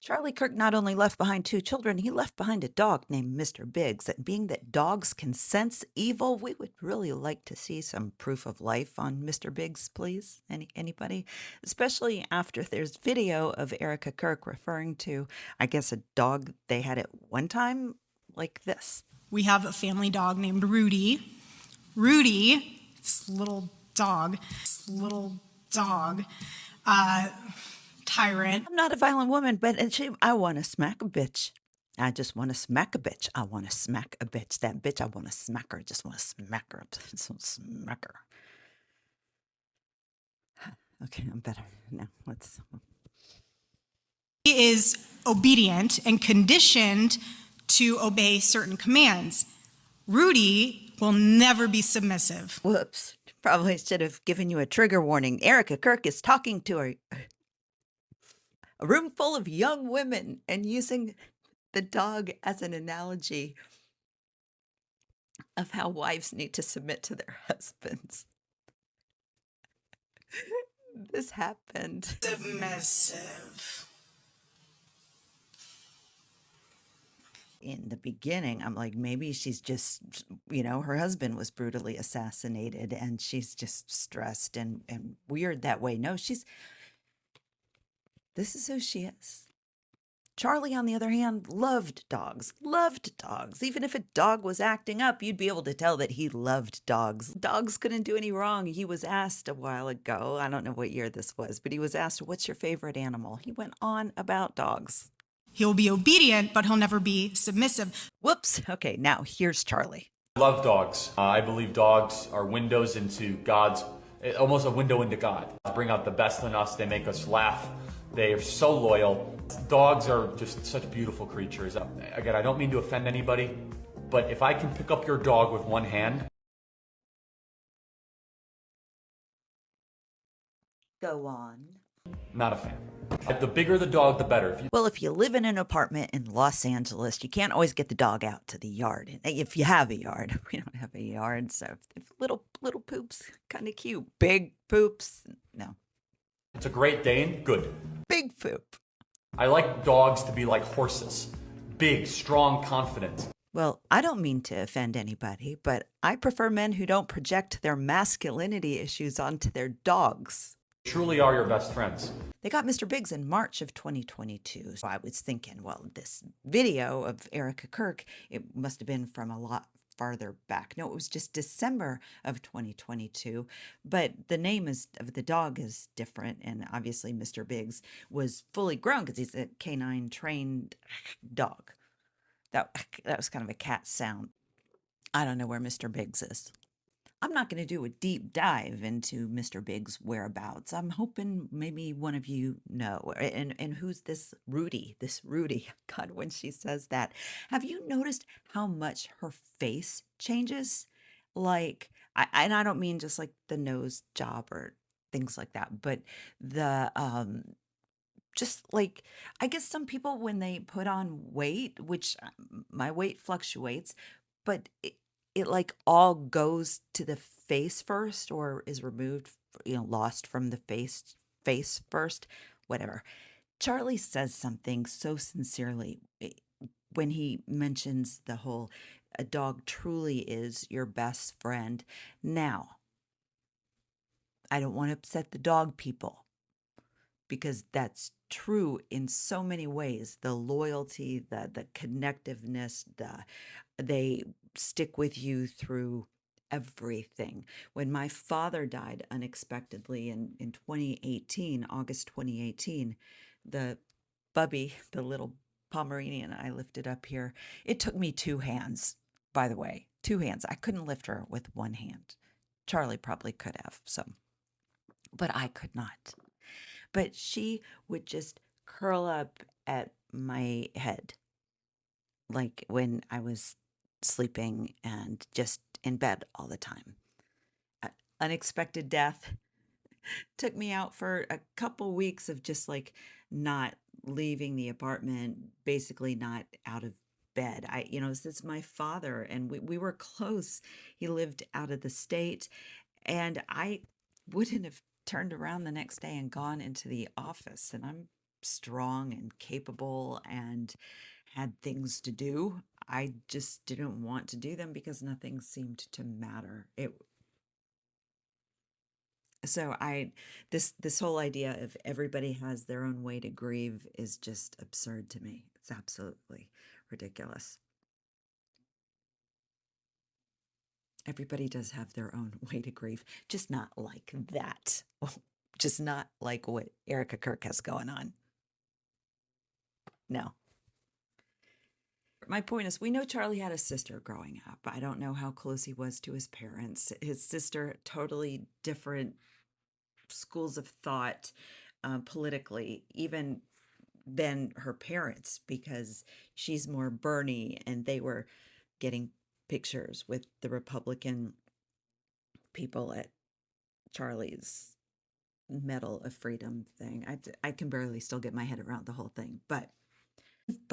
Charlie Kirk not only left behind two children, he left behind a dog named Mr. Biggs. And being that dogs can sense evil, we would really like to see some proof of life on Mr. Biggs, please. Anybody? Especially after there's video of Erica Kirk referring to, I guess, a dog they had at one time like this. We have a family dog named Rudy. Rudy, this little dog, tyrant. I'm not a violent woman, but I want to smack a bitch. I just want to smack a bitch. I want to smack a bitch. That bitch, I want to smack her. I just want to smack her. I just want to smack her. Okay, I'm better now. Let's. He is obedient and conditioned to obey certain commands. Rudy will never be submissive. Whoops. Probably should have given you a trigger warning. Erica Kirk is talking to a room full of young women and using the dog as an analogy of how wives need to submit to their husbands. This happened. Submissive. In the beginning, I'm like, maybe she's just, her husband was brutally assassinated and she's just stressed and weird that way. No, this is who she is. Charlie, on the other hand, loved dogs. Even if a dog was acting up, you'd be able to tell that he loved dogs. Dogs couldn't do any wrong. He was asked a while ago, I don't know what year this was, but he was asked, what's your favorite animal? He went on about dogs. He'll be obedient, but he'll never be submissive. Whoops. Okay, now here's Charlie. I love dogs. I believe dogs are windows into God's, almost a window into God. Bring out the best in us. They make us laugh. They are so loyal. Dogs are just such beautiful creatures. Again, I don't mean to offend anybody, but if I can pick up your dog with one hand. Go on. Not a fan. The bigger the dog, the better. Well, if you live in an apartment in Los Angeles, you can't always get the dog out to the yard. If you have a yard, we don't have a yard, so if little poops, kind of cute. Big poops, no. It's a Great Dane, good. Big poop. I like dogs to be like horses. Big, strong, confident. Well, I don't mean to offend anybody, but I prefer men who don't project their masculinity issues onto their dogs. Truly are your best friends. They got Mr. Biggs in March of 2022. So I was thinking, well, this video of Erica Kirk, it must have been from a lot farther back. No, it was just December of 2022. But the name of the dog is different. And obviously Mr. Biggs was fully grown because he's a canine trained dog. That was kind of a cat sound. I don't know where Mr. Biggs is. I'm not going to do a deep dive into Mr. Biggs' whereabouts. I'm hoping maybe one of you know. And who's this Rudy? This Rudy. God, when she says that. Have you noticed how much her face changes? Like, and I don't mean just like the nose job or things like that, but the, just like, I guess some people when they put on weight, which my weight fluctuates, but it like all goes to the face first or is removed, lost from the face first, whatever. Charlie says something so sincerely when he mentions the whole, a dog truly is your best friend. Now, I don't want to upset the dog people because that's true in so many ways. The loyalty, the connectiveness, they stick with you through everything. When my father died unexpectedly in 2018, August 2018, the Bubby, the little Pomeranian I lifted up here, it took me two hands, by the way, two hands. I couldn't lift her with one hand. Charlie probably could have, but I could not. But she would just curl up at my head, like when I was sleeping and just in bed all the time. Unexpected death took me out for a couple weeks of just like not leaving the apartment, basically not out of bed. It's my father and we were close. He lived out of the state and I wouldn't have turned around the next day and gone into the office. And I'm strong and capable and had things to do. I just didn't want to do them because nothing seemed to matter. So this whole idea of everybody has their own way to grieve is just absurd to me. It's absolutely ridiculous. Everybody does have their own way to grieve, just not like that. Just not like what Erica Kirk has going on. No. My point is, we know Charlie had a sister growing up. I don't know how close he was to his parents. His sister, totally different schools of thought politically, even than her parents, because she's more Bernie, and they were getting pictures with the Republican people at Charlie's Medal of Freedom thing. I can barely still get my head around the whole thing, but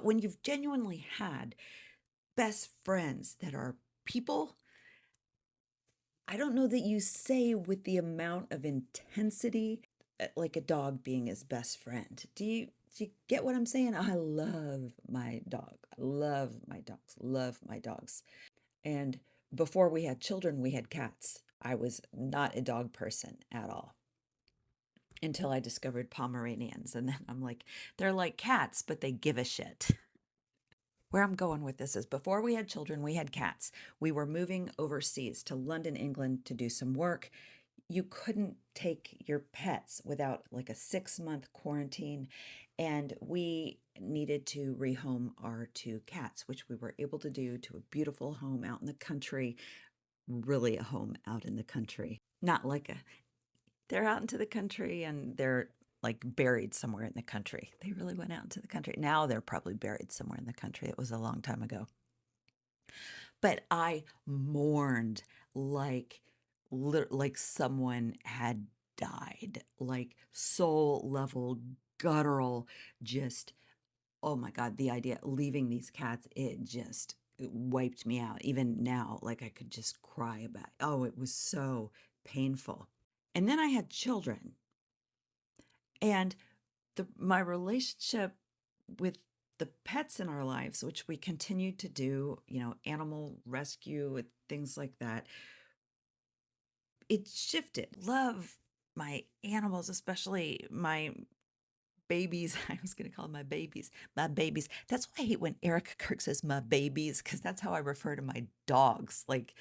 when you've genuinely had best friends that are people, I don't know that you say with the amount of intensity like a dog being his best friend. Do you get what I'm saying? I love my dog. I love my dogs. Love my dogs. And before we had children, we had cats. I was not a dog person at all until I discovered Pomeranians. And then I'm like, they're like cats, but they give a shit. Where I'm going with this is, before we had children, we had cats. We were moving overseas to London, England to do some work. You couldn't take your pets without like a 6-month quarantine. And we needed to rehome our 2 cats, which we were able to do to a beautiful home out in the country. Really a home out in the country. Not like they're out into the country and they're like buried somewhere in the country. They really went out into the country. Now they're probably buried somewhere in the country. It was a long time ago. But I mourned like someone had died, like soul level, guttural, just, oh my God, the idea of leaving these cats, it wiped me out. Even now, like I could just cry about it. Oh, it was so painful. And then I had children. And my relationship with the pets in our lives, which we continued to do, animal rescue, things like that, it shifted. Love my animals, especially my babies. I was going to call them my babies. My babies. That's why I hate when Erica Kirk says my babies, because that's how I refer to my dogs. Like,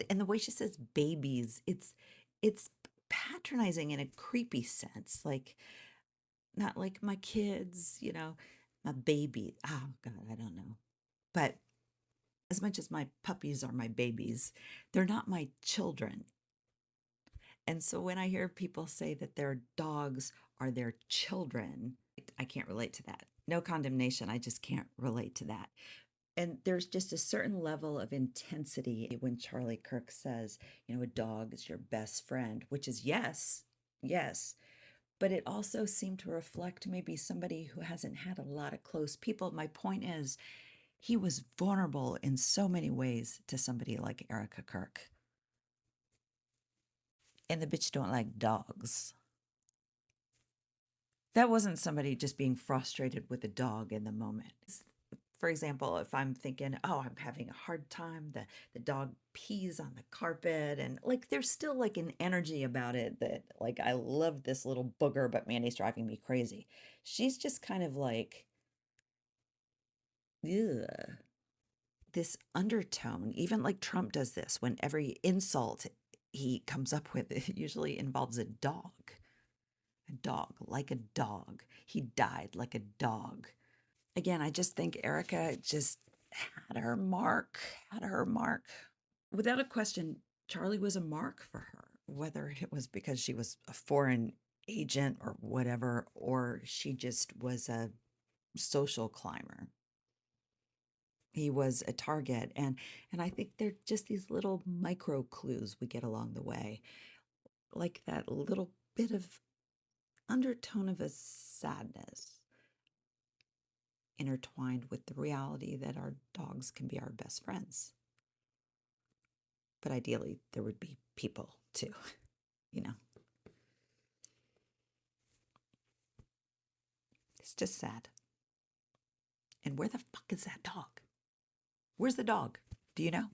and the way she says babies, it's patronizing in a creepy sense. Like, not like my kids, my baby. Oh God, I don't know. But as much as my puppies are my babies, they're not my children. And so when I hear people say that their dogs are their children, I can't relate to that. No condemnation. I just can't relate to that. And there's just a certain level of intensity when Charlie Kirk says, a dog is your best friend, which is yes, yes. But it also seemed to reflect maybe somebody who hasn't had a lot of close people. My point is, he was vulnerable in so many ways to somebody like Erica Kirk. And the bitch don't like dogs. That wasn't somebody just being frustrated with a dog in the moment. For example, if I'm thinking, oh, I'm having a hard time, the dog pees on the carpet, and like there's still like an energy about it that like, I love this little booger, but man, he's driving me crazy. She's just kind of like, ugh. This undertone, even like Trump does this when every insult he comes up with, it usually involves a dog. A dog, like a dog. He died like a dog. Again, I just think Erica just had her mark, Without a question, Charlie was a mark for her, whether it was because she was a foreign agent or whatever, or she just was a social climber. He was a target, and I think they're just these little micro clues we get along the way, like that little bit of undertone of a sadness intertwined with the reality that our dogs can be our best friends. But ideally, there would be people too, you know. He's just sad. And where the fuck is that dog? Where's the dog? Do you know?